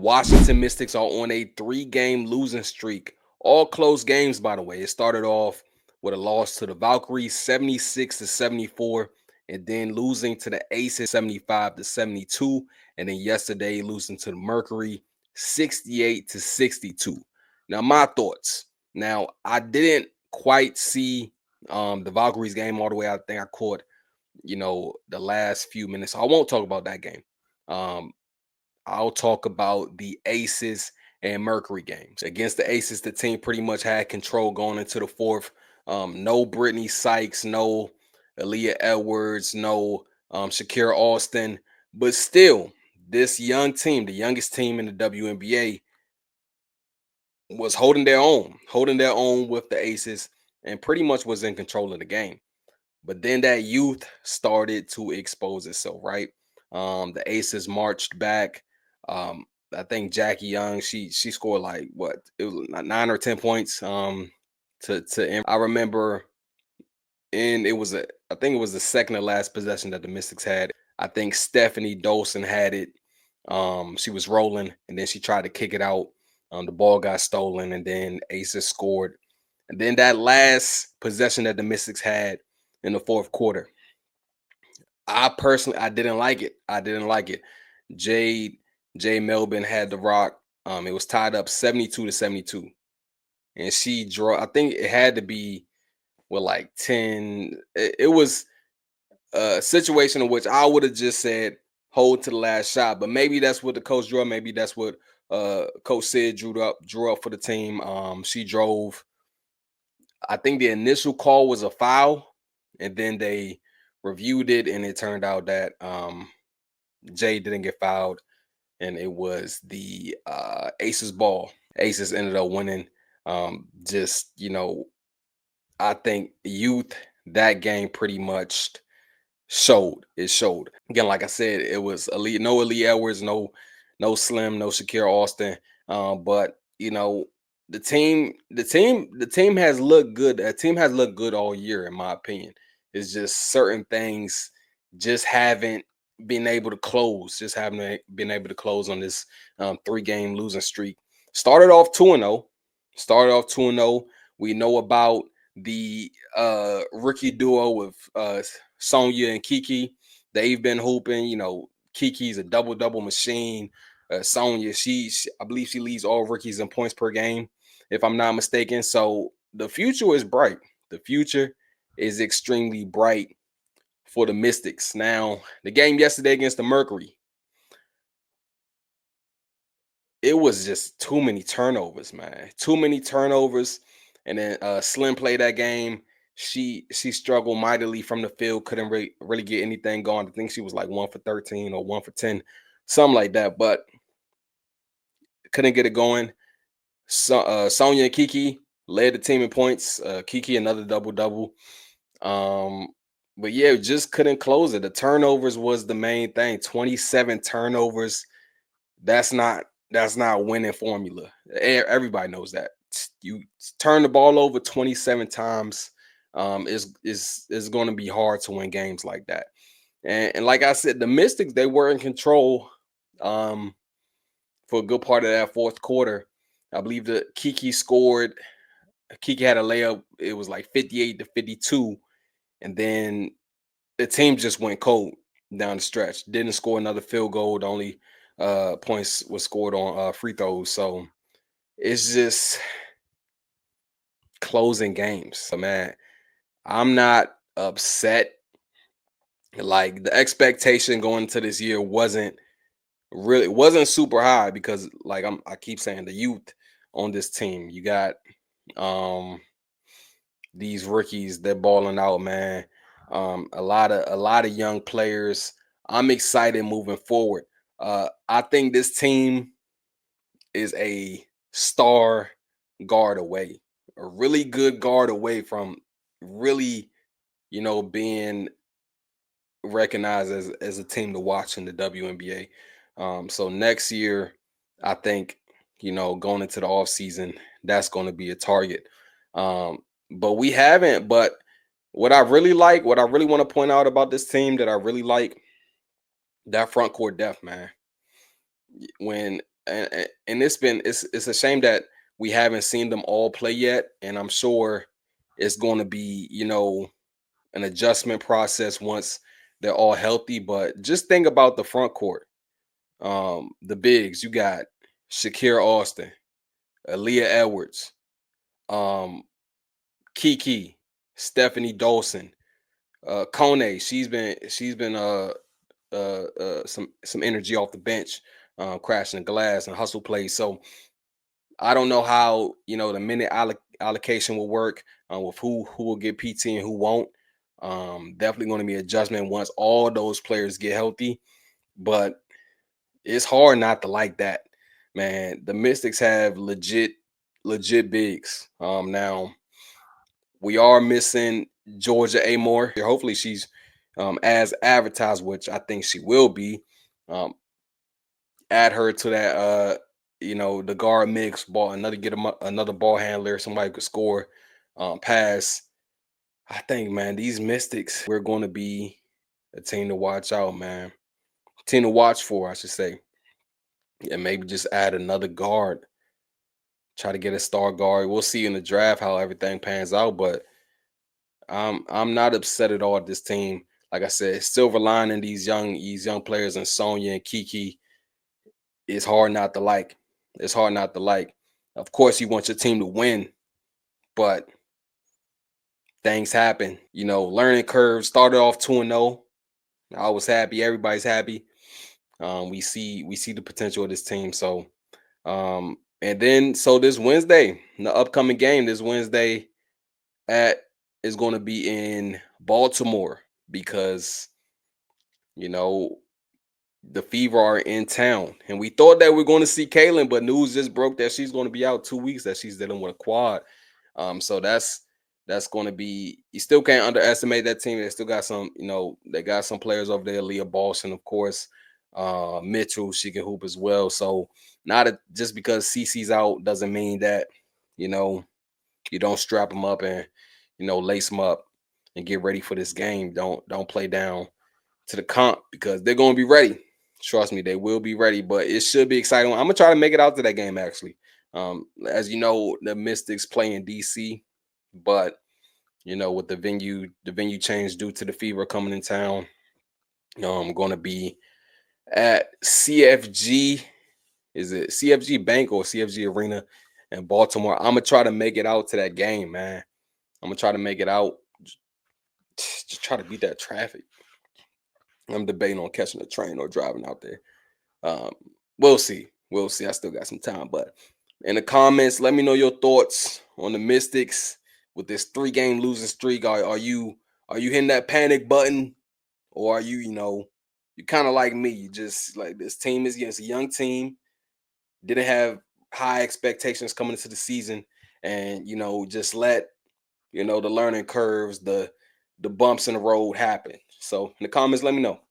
Washington Mystics are on a 3-game losing streak. All close games, by the way. It started off with a loss to the Valkyries, 76-74, and then losing to the Aces, 75-72, and then yesterday losing to the Mercury, 68-62. Now, my thoughts. Now, I didn't quite see the Valkyries game all the way. I think I caught, the last few minutes. So I won't talk about that game. Um, I'll talk about the Aces and Mercury games. Against the Aces, the team pretty much had control going into the fourth. No Brittany Sykes, no Aaliyah Edwards, no Shakira Austin. But still, this young team, the youngest team in the WNBA, was holding their own with the Aces and pretty much was in control of the game. But then that youth started to expose itself, right? The Aces marched back. I think Jackie Young, she scored like what? It was like 9 or 10 points. I remember, and I think it was the second to last possession that the Mystics had. I think Stephanie Dolson had it. She was rolling, and then she tried to kick it out. The ball got stolen, and then Aces scored. And then that last possession that the Mystics had in the fourth quarter, I didn't like it. I didn't like it. Jade Jay Melvin had the rock. It was tied up 72-72, and she draw. I think it had to be with like 10. It was a situation in which I would have just said hold to the last shot, but maybe that's what the coach drew up. Maybe that's what Coach Sid drew up for the team. She drove. I think the initial call was a foul, and then they reviewed it, and it turned out that Jay didn't get fouled, and it was the Aces ball. Aces ended up winning. Just I think youth that game pretty much showed. It showed again. Like I said, it was elite. No Elite Edwards, no Slim, no Shakira Austin. But the team has looked good. The team has looked good all year, in my opinion. It's just certain things just haven't been able to close. Just haven't been able to close on this 3-game losing streak. Started off 2-0. We know about the rookie duo with Sonya and Kiki. They've been hooping. Kiki's a double machine. Sonya, I believe she leads all rookies in points per game, if I'm not mistaken. So the future is bright. The future is extremely bright for the Mystics. Now, the game yesterday against the Mercury, it was just too many turnovers, man. Too many turnovers. And then Slim played that game. She struggled mightily from the field, couldn't really get anything going. I think she was like 1 for 13 or 1 for 10, something like that, but couldn't get it going. So Sonya and Kiki led the team in points. Kiki another double. Um, but yeah, just couldn't close it. The turnovers was the main thing. 27 turnovers. That's not winning formula. Everybody knows that. You turn the ball over 27 times, is going to be hard to win games like that. And like I said, the Mystics, they were in control for a good part of that fourth quarter. I believe that Kiki scored. Kiki had a layup. It was like 58-52, and then the team just went cold down the stretch. Didn't score another field goal. The only points was scored on free throws. So it's just closing games. So, man, I'm not upset. Like the expectation going into this year wasn't super high because like I keep saying the youth on this team. You got um these rookies, they're balling out, man. A lot of young players. I'm excited moving forward. I think this team is a star guard away, a really good guard away from really, being recognized as a team to watch in the WNBA. So next year, I think, going into the off season, that's going to be a target. Um, but we haven't. But what I really like, what I really want to point out about this team that I really like, that front court depth, man. When and it's a shame that we haven't seen them all play yet, and I'm sure it's going to be, an adjustment process once they're all healthy. But just think about the front court. The bigs, you got Shakira Austin, Aaliyah Edwards, um, Kiki, Stephanie Dolson, Kone. She's been some energy off the bench, crashing the glass and hustle plays. So I don't know how, the minute allocation will work, with who will get PT and who won't. Definitely going to be adjustment once all those players get healthy, but it's hard not to like that, man. The Mystics have legit bigs. Now we are missing Georgia Amore. Hopefully she's as advertised, which I think she will be. Um, Add her to that, the guard mix ball, another ball handler, somebody who could score, pass. I think, man, these Mystics, we're going to be a team to watch out, man. Team to watch for, I should say. And maybe just add another guard. Try to get a star guard. We'll see in the draft how everything pans out, but I'm not upset at all at this team. Like I said, silver lining these young players and Sonya and Kiki is hard not to like. It's hard not to like. Of course, you want your team to win, but things happen. Learning curve started off 2-0. I was happy. Everybody's happy. We see the potential of this team. So, and then so this Wednesday, the upcoming game this Wednesday at is going to be in Baltimore because you know the Fever are in town, and we thought that we are going to see Kaylin, but news just broke that she's going to be out 2 weeks. That she's dealing with a quad. So that's going to be. You still can't underestimate that team. They still got some. They got some players over there. Leah Boston, of course. Mitchell, she can hoop as well. So just because CC's out doesn't mean that you know you don't strap them up and lace them up and get ready for this game. Don't play down to the comp because they're going to be ready. Trust me, they will be ready. But it should be exciting. I'm gonna try to make it out to that game actually. As you know, the Mystics play in DC, but with the venue change due to the Fever coming in town, I'm going to be at CFG. Is it CFG Bank or CFG Arena in Baltimore? I'm gonna try to make it out to that game, man. I'm gonna try to make it out. Just try to beat that traffic. I'm debating on catching a train or driving out there. Um, we'll see. We'll see. I still got some time, but in the comments, let me know your thoughts on the Mystics with this 3-game losing streak. Are you hitting that panic button, or are you kind of like me? You just like this team is against a young team. Didn't have high expectations coming into the season, and just let the learning curves, the bumps in the road happen. So in the comments, let me know.